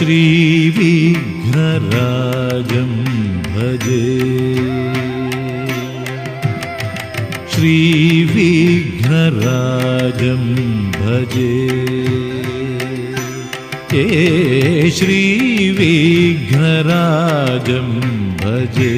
श्रीविघ्नराजं भजे श्रीविघ्नराजं भजे श्रीविघ्नराजं भजे।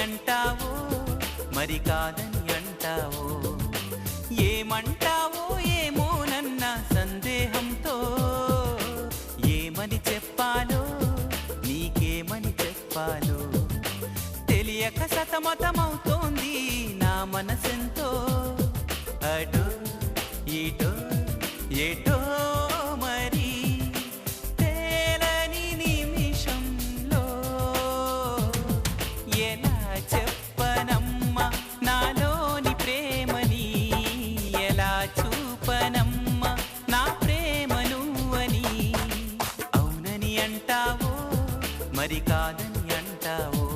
అంటావో మరి కాదని అంటావో, ఏమంటావో ఏమోనన్న సందేహంతో, ఏమని చెప్పాలో నీకేమని చెప్పాలో తెలియక సతమతమవుతోంది నా మనసెంతో. అటో ఇటో ఎటో మరి తేలని నిమిషంలో ఎలా చెప్పనమ్మా నాలోని ప్రేమని, ఎలా చూపనమ్మా నా ప్రేమను అని. అవునని అంటావో మరి కాదని అంటావో,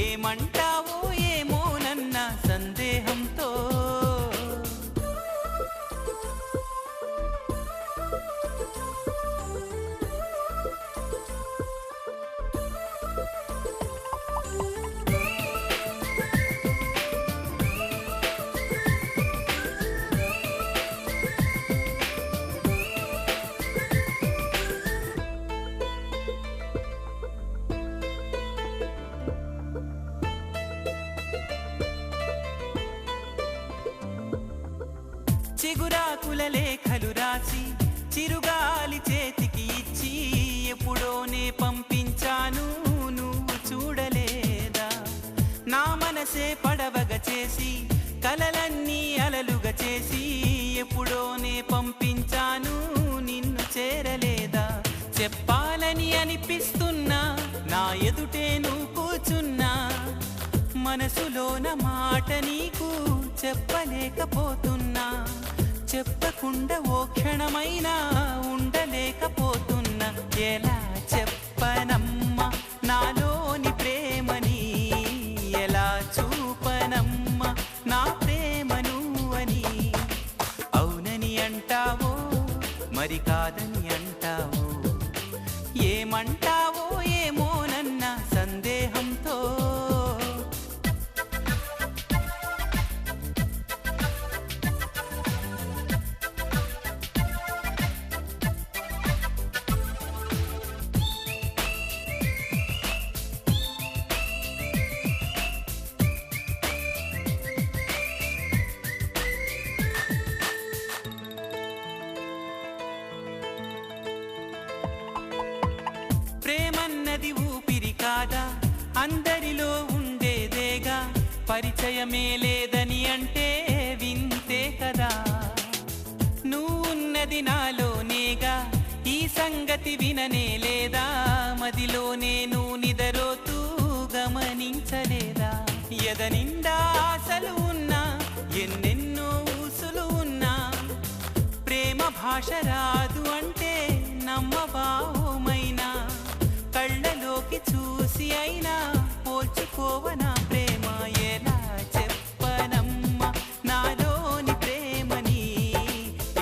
ఏమంటావో ఏమోనన్న సందేహంతో. చిగురాకుల లేఖలు రాసి చిరుగాలి చేతికి ఇచ్చి ఎప్పుడోనే పంపించాను, నువ్వు చూడలేదా? నా మనసే పడవగా చేసి కలలన్నీ అలలుగా చేసి ఎప్పుడోనే పంపించాను, నిన్ను చేరలేదా? చెప్పాలని అనిపిస్తున్నా నా ఎదుటే నువ్వు కూర్చున్నా, మనసులోన మాట నీకు చెప్పలేకపోతున్నా. చెప్పకుండా ఓ క్షణమైనా ఉండలేకపోతున్నా. ఎలా చెప్పనమ్మా నాలోని ప్రేమని, ఎలా చూపనమ్మా నా ప్రేమను అని. అవునని అంటావో మరి కాదని అంటావో, ఏమంటావో ఏమోనన్న సందేహంతో. ప్రేమన్నది ఊపిరి కాదా, అందరిలో ఉండేదేగా, పరిచయమే లేదని అంటే వింతే కదా. నువ్వున్నది నాలోనేగా, ఈ సంగతి విననే లేదా, మదిలో నేను నిదరోతూ గమనించలేదా? ఎదనిండా ఆశలు ఉన్నా, ఎన్నెన్నో ఊసులు ఉన్నా, ప్రేమ భాష రాదు అంటే నమ్మబావుమైనా, కళ్ళలోకి చూసి అయినా పోల్చుకోవనా ప్రేమ. ఎలా చెప్పనమ్మా నాలోని ప్రేమని,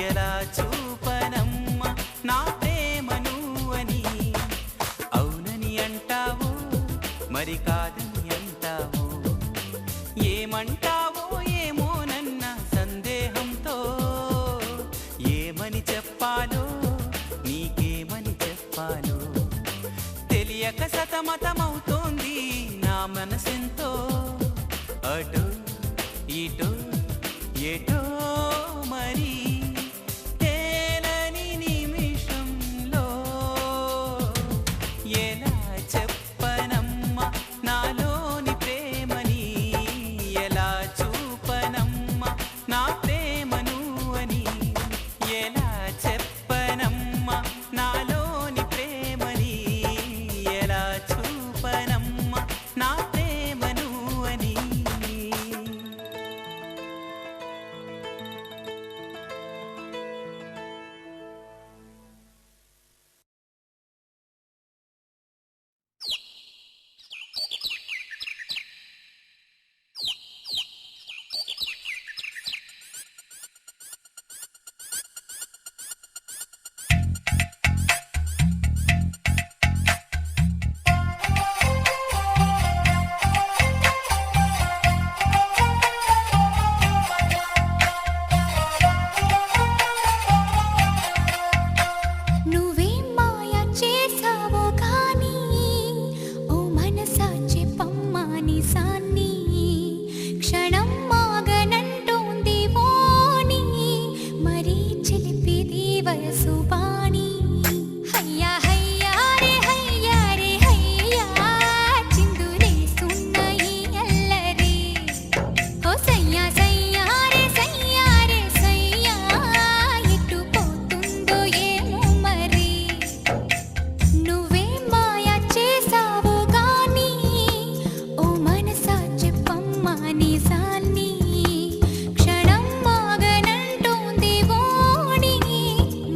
ఎలా చూపనమ్మా నా ప్రేమను అని. అవునని అంటావో మరి కాదని అంటావో, ఏమంటావో ఏమోనన్న సందేహంతో. ఏమని చెప్పాలో నీకేమని చెప్పాలో తెలియక సతమతమవుతోంది నా మనసెంతో. అటో ఇటో ఎటో మరి తేలని నిమిషంలో, ఎలా చెప్పనమ్మా నాలోని ప్రేమని, ఎలా మోసాన్ని క్షణం మాగనంటోంది వాణి మరీ చిలిపిది వయసు బాణి హయ్యా హయ్యా రే హయ్యా రే హయ్యా చిందులేస్తున్న ఈ అల్లరి ఓ సయ్యా సయ్యా రే సయ్యా రే సయ్యా ఎటు పోతుందో ఏమో మరి నువ్వే మాయ చేసావు గాని ఓ మనసా చెప్పమ్మా నిజాన్ని క్షణం మాగనంటోంది వాణి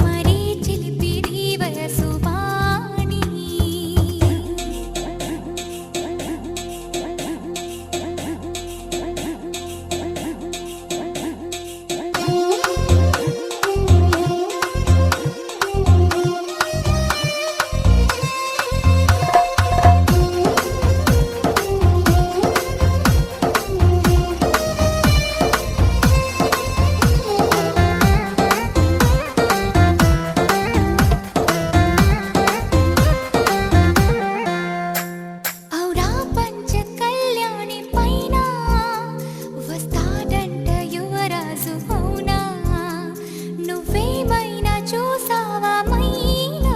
మరీ చిలిపిది వయసు బాణి ఔరా పంచ కళ్యాణి పైన వస్తాడంట యువరాజు అవునా నువ్వేమైనా చూసావా మైనా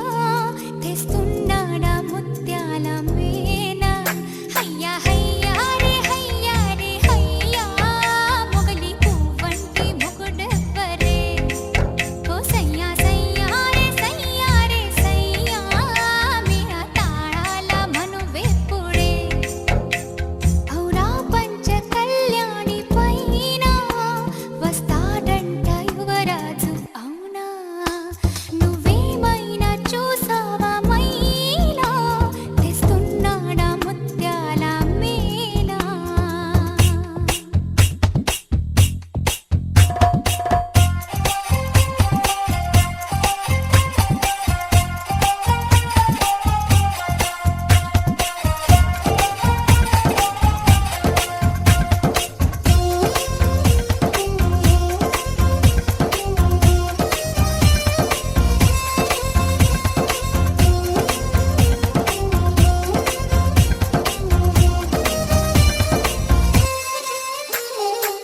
తెస్తున్నాడా ముత్యాల మేనా హయ్యా హయ్యా రే హయ్యా రే హయ్యా మొగలి పువ్వంటి మొగుడెవ్వరే ఓ సయ్యా సయ్యా రే సయ్యా రే సయ్యా మీరా తాళాల మనువెప్పుడే ఔరా పంచ కళ్యాణి పైన వస్తాడంట యువరాజు అవునా నువ్వేమైనా చూసావా మైనా తెస్తున్నాడా ముత్యాల మేనా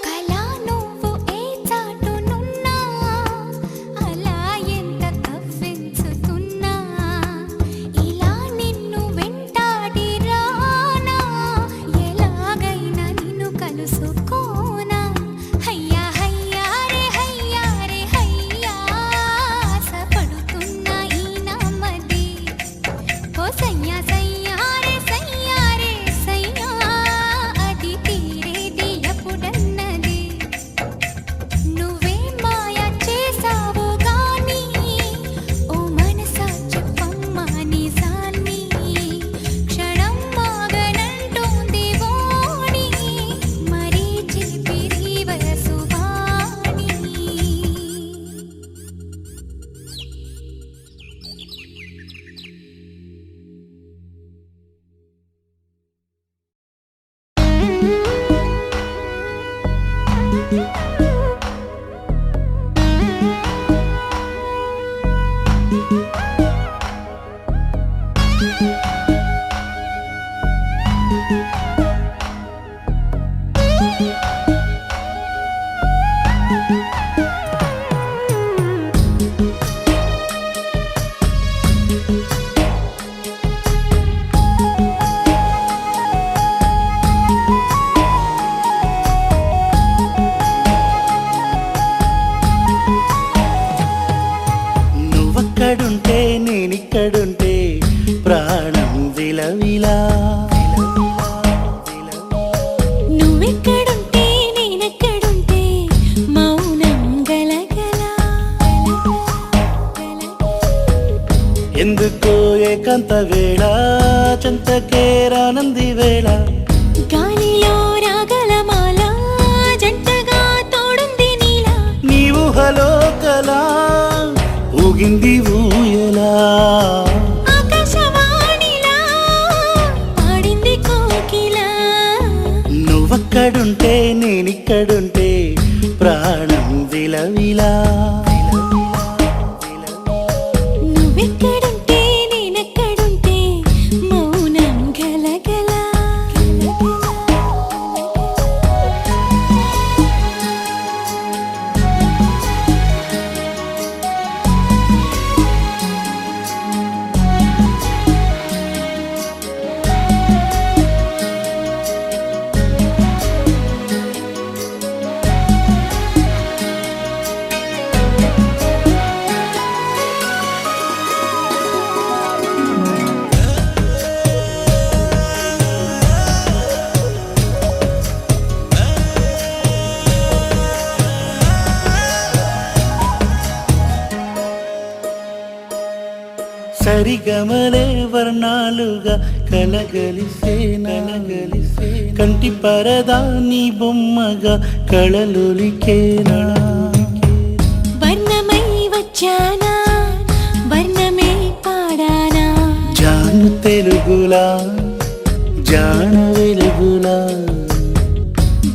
కలా నువ్వు ఏ చాటునున్నా అలా ఎంత కవ్వించుతున్నా ఇలా నిన్ను వెంటాడి రానా ఎలాగైనా నిన్ను కలుసుకోనా హయ్యా హయ్యా రే హయ్యా రే హయ్యా ఆశపడుతున్నా ఈ నామది ఓ సయ్యా సయ్యా రే సయ్యా రే సయ్యా అది తీరేది ఎప్పుడన్నది నువ్వే మాయ చేసావు గాని ఓ మనసా చెప్పమ్మా నిజాన్ని క్షణం మాగనంటోంది వాణి మరీ చిలిపిది వయసు బాణి నువ్వక్కడుంటే నేనిక్కడుంటే ప్రాణం విలవిలా నువ్వెక్కడుంటే నేనెక్కడుంటే మౌనం గలగల ఎందుకో ఏకాంత వేళ చెంతకే రానంది వేళ గాలిలో రాగలమాల జంటగా తోడుంది నీలా నీ ఊహలో కలా ఊగింది ఊయలా ఆకాశవాణిలా పాడింది కోకిలా నువ్వక్కడుంటే నేనిక్కడుంటే ప్రాణం విలవిలా నువ్వెక్కడుంటే నేనెక్కడుంటే మౌనం గలగల సరిగమలే వర్ణాలుగా కలగలిసే కంటి పరదా నీ బొమ్మగా కళలులికేనా వర్ణమై వచ్చానా వర్ణమే పాడానా జాను తెలుగులా జాన వెలుగులా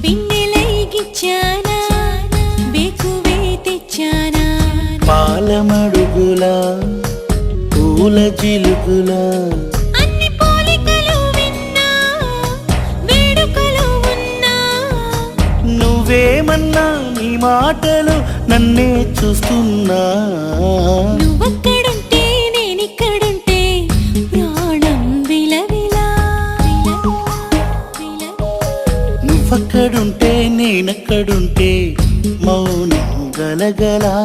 బిన్నెలై గిచ్చానా బేకువే తెచ్చానా పాలమడుగులా పూల జిలుగులా అన్ని పోలికలు విన్నా వేడుకలు ఉన్నా నువ్వేమన్నా నీ మాటలు నన్నే చూస్తున్నా నువ్వక్కడుంటే నేనిక్కడుంటే ప్రాణం విలవిలా నువ్వక్కడుంటే నేనక్కడుంటే మౌనం గలగలా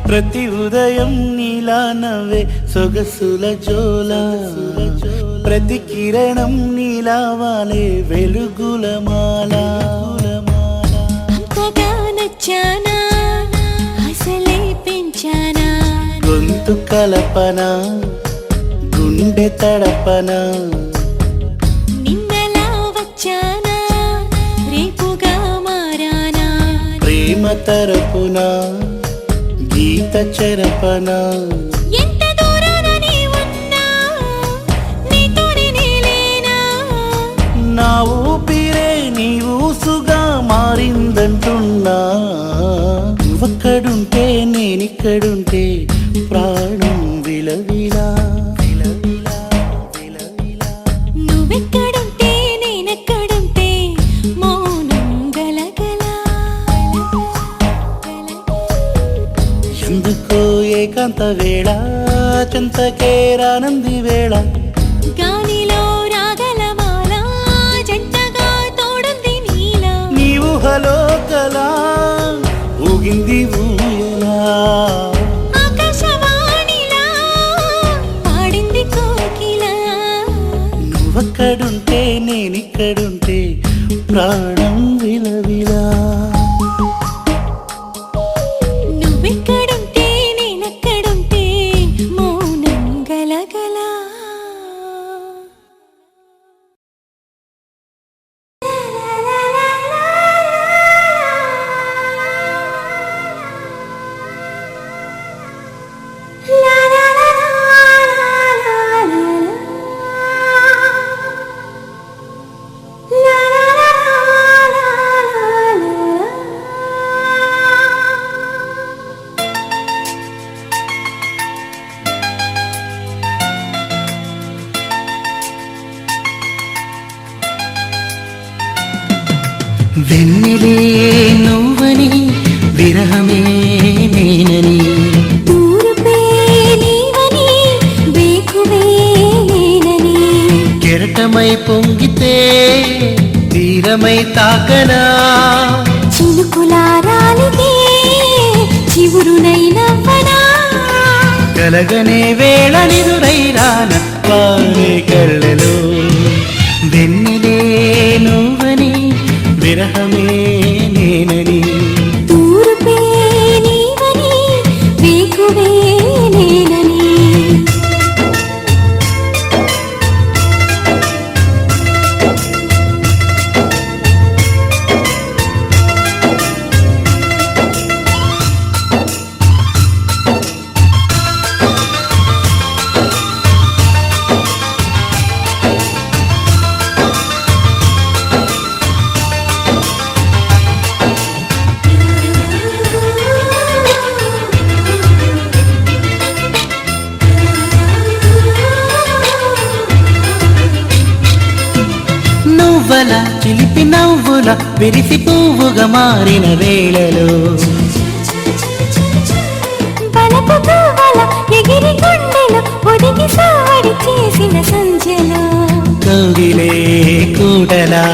ప్రతి ఉదయం నీలా నవ్వే సొగసుల జోల ప్రతి కిరణం నీలా వాలే వెలుగుల మాల అంతగా నచ్చానా అసలే పెంచానా గొంతు కలపన గుండె తడపన నిన్నలా వచ్చానా రేపుగా మారానా ప్రేమ తరపున గీత చెరపన ఎంత దూరాన నీ ఉన్నా నీతోనే నేలేనా నా ఊపిరే నీ ఊసుగా మారిందంటున్నా నువ్వక్కడుంటే నేనిక్కడుంటే ప్రాణం విలవిలా నువ్వెక్కడుంటే నేనెక్కడుంటే మౌనం గలగలా ఎందుకో ఏకాంత వేళ చెంతకే రానంది వేళ గాలిలో రాగల మాల జంటగా తోడుంది నీలా నీ ఊహలో కలా ఊగింది ఊయలా ఆకాశవాణిలా పాడింది కోకిలా నువ్వక్కడుంటే నేనిక్కడుంటే ప్రాణం విలవిలా నువ్వెక్కడుంటే నేనెక్కడుంటే మౌనం గలగలా వెన్నెలే నువ్వని విరహమే నేనని తూర్పే నీవని వేకువే నేనని కెరటమై పొంగితే తీరమై తాకనా చినుకులారాలితే చివురునైనవ్వనా కలగనే వేళ నిదురైరాన వానే కళ్ళలో వెన్నెలే నువ్వని విరహమే నేనని తూర్పే నీవని వేకువే నేనని నువ్వల చిలిపి నవ్వుల విరిసి పువ్వుగా మారిన వేళలో బలపు పువ్వుల ఒదిగి సాడి చేసిన సంధ్యలో కౌగిలే కూడలా